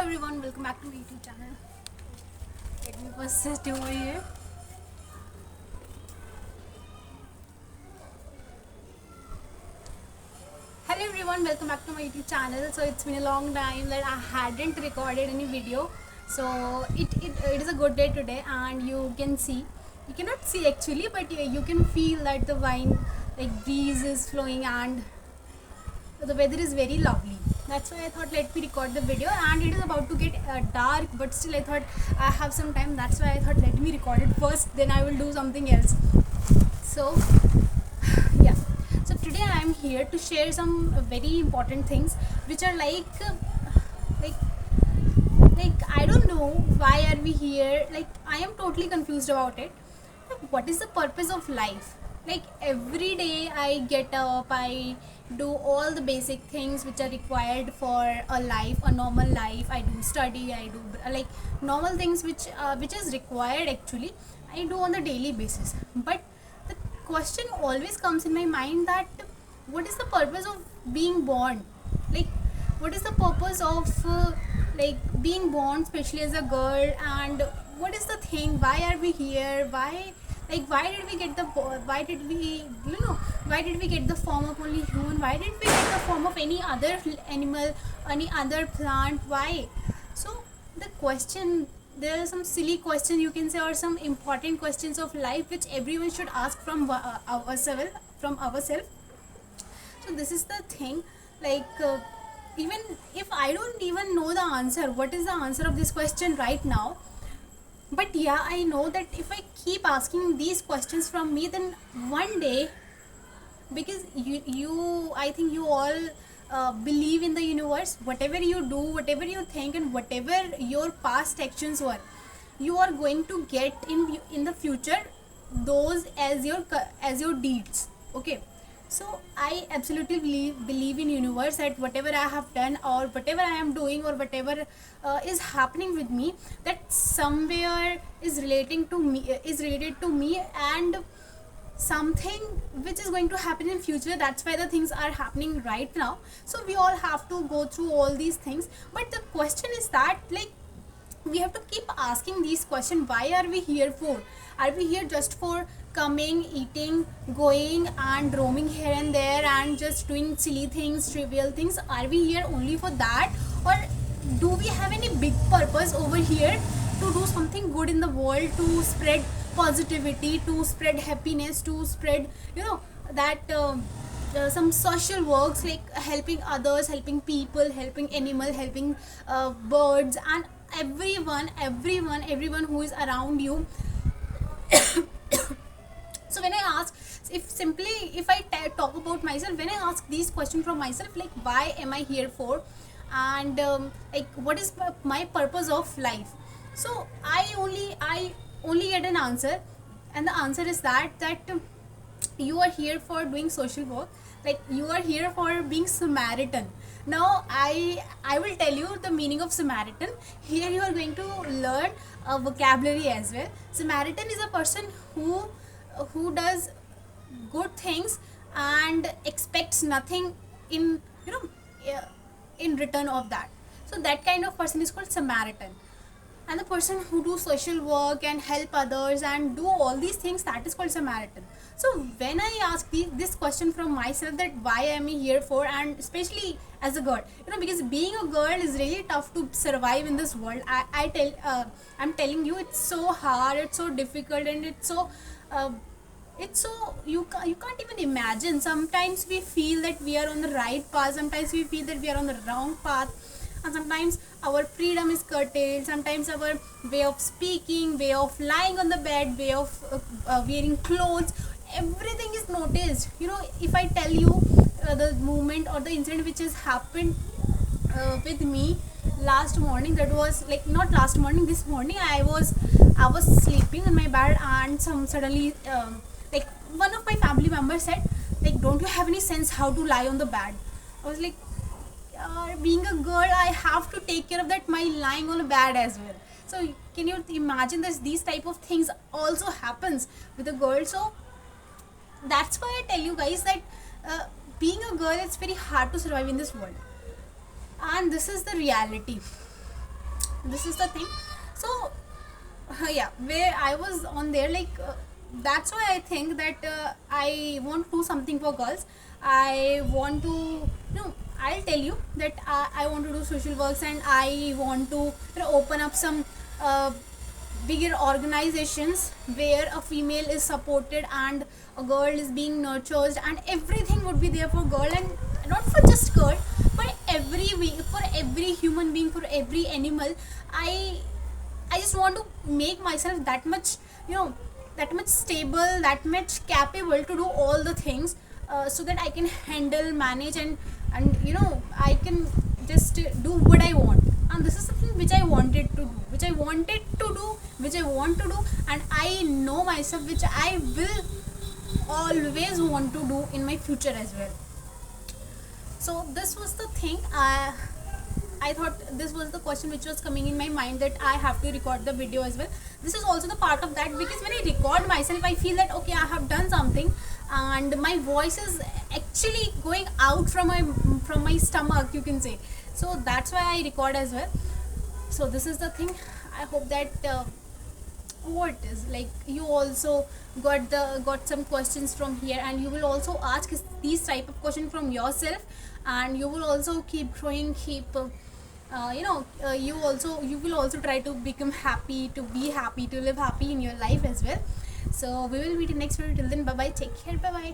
everyone, welcome back to my YouTube channel. Let me first sit over here. Hello everyone, welcome back to my YouTube channel. So it's been a long time that I hadn't recorded any video. So it is a good day today, and you cannot see actually, but you can feel that the wine like breeze is flowing and the weather is very lovely. That's why I thought let me record the video, and it is about to get dark, but still I thought I have some time. That's why I thought let me record it first, then I will do something else. So yeah, so today I am here to share some very important things which are like I don't know why are we here. Like I am totally confused about it. Like, what is the purpose of life? Like every day I get up, I do all the basic things which are required for a life, a normal life. I do study, I do like normal things which is required actually. I do on the daily basis. But the question always comes in my mind that what is the purpose of being born? Like what is the purpose of like being born, especially as a girl, and what is the thing? Why are we here? Why did we get the why did we why did we get the form of only human? Why did we get the form of any other animal, any other plant? Why? So the question, there are some silly questions you can say, or some important questions of life which everyone should ask from ourselves. So this is the thing, like even if I don't even know the answer, what is the answer of this question right now, but yeah, I know that if I keep asking these questions from me, then one day, because you I think you all believe in the universe. Whatever you do, whatever you think, and whatever your past actions were, you are going to get in the future those as your deeds. Okay, so I absolutely believe in universe, that whatever I have done or whatever I am doing or whatever is happening with me, that somewhere is related to me, and something which is going to happen in future. That's why the things are happening right now. So we all have to go through all these things, but the question is that, like, we have to keep asking these questions. Why are we here for? Are we here just for coming, eating, going and roaming here and there and just doing silly things, trivial things? Are we here only for that, or do we have any big purpose over here to do something good in the world, to spread positivity, to spread happiness, to spread that some social works, like helping others, helping people, helping animal, helping birds, and everyone who is around you. So when I ask, if I talk about myself, when I ask these questions from myself, like why am I here for, and like what is my purpose of life, so I only get an answer, and the answer is that you are here for doing social work. Like you are here for being Samaritan. Now I will tell you the meaning of Samaritan. Here you are going to learn a vocabulary as well. Samaritan is a person who does good things and expects nothing in uh, in return of that. So that kind of person is called Samaritan. And the person who do social work and help others and do all these things, that is called Samaritan. So when I ask this question from myself, that why am I here for, and especially as a girl, because being a girl is really tough to survive in this world. I'm telling you, it's so hard, it's so difficult, and it's so you can't even imagine. Sometimes we feel that we are on the right path, sometimes we feel that we are on the wrong path, and sometimes our freedom is curtailed, sometimes our way of speaking, way of lying on the bed, way of wearing clothes, everything is noticed. If I tell you the moment or the incident which has happened with me last morning, that was like not last morning, this morning I was sleeping on my bed, and suddenly like one of my family members said, like, don't you have any sense how to lie on the bed? I was like, being a girl, I have to take care of that, my lying on a bed as well. So can you imagine this? These type of things also happens with a girl. So that's why I tell you guys that being a girl, it's very hard to survive in this world, and this is the reality. this is the thing. So yeah, where I was on there, like that's why I think that I want to do something for girls. I want to, I'll tell you that I want to do social works, and I want to, open up some bigger organizations where a female is supported and a girl is being nurtured, and everything would be there for girl, and not for just girl, for for every human being, for every animal. I just want to make myself that much, that much stable, that much capable to do all the things, so that I can handle, manage, and I can just do what I want. And this is the thing which I wanted to do, which I wanted to do, which I want to do, and I know myself, which I will always want to do in my future as well. So this was the thing. I thought this was the question which was coming in my mind, that I have to record the video as well. This is also the part of that, because when I record myself, I feel that okay, I have done something, and my voice is actually going out from my stomach, you can say. So that's why I record as well. So this is the thing. I hope that what is like, you also got some questions from here, and you will also ask these type of question from yourself, and you will also keep growing, keep you will also try to become happy, to be happy, to live happy in your life as well. So we will meet in next video. Till then, bye bye, take care, bye bye.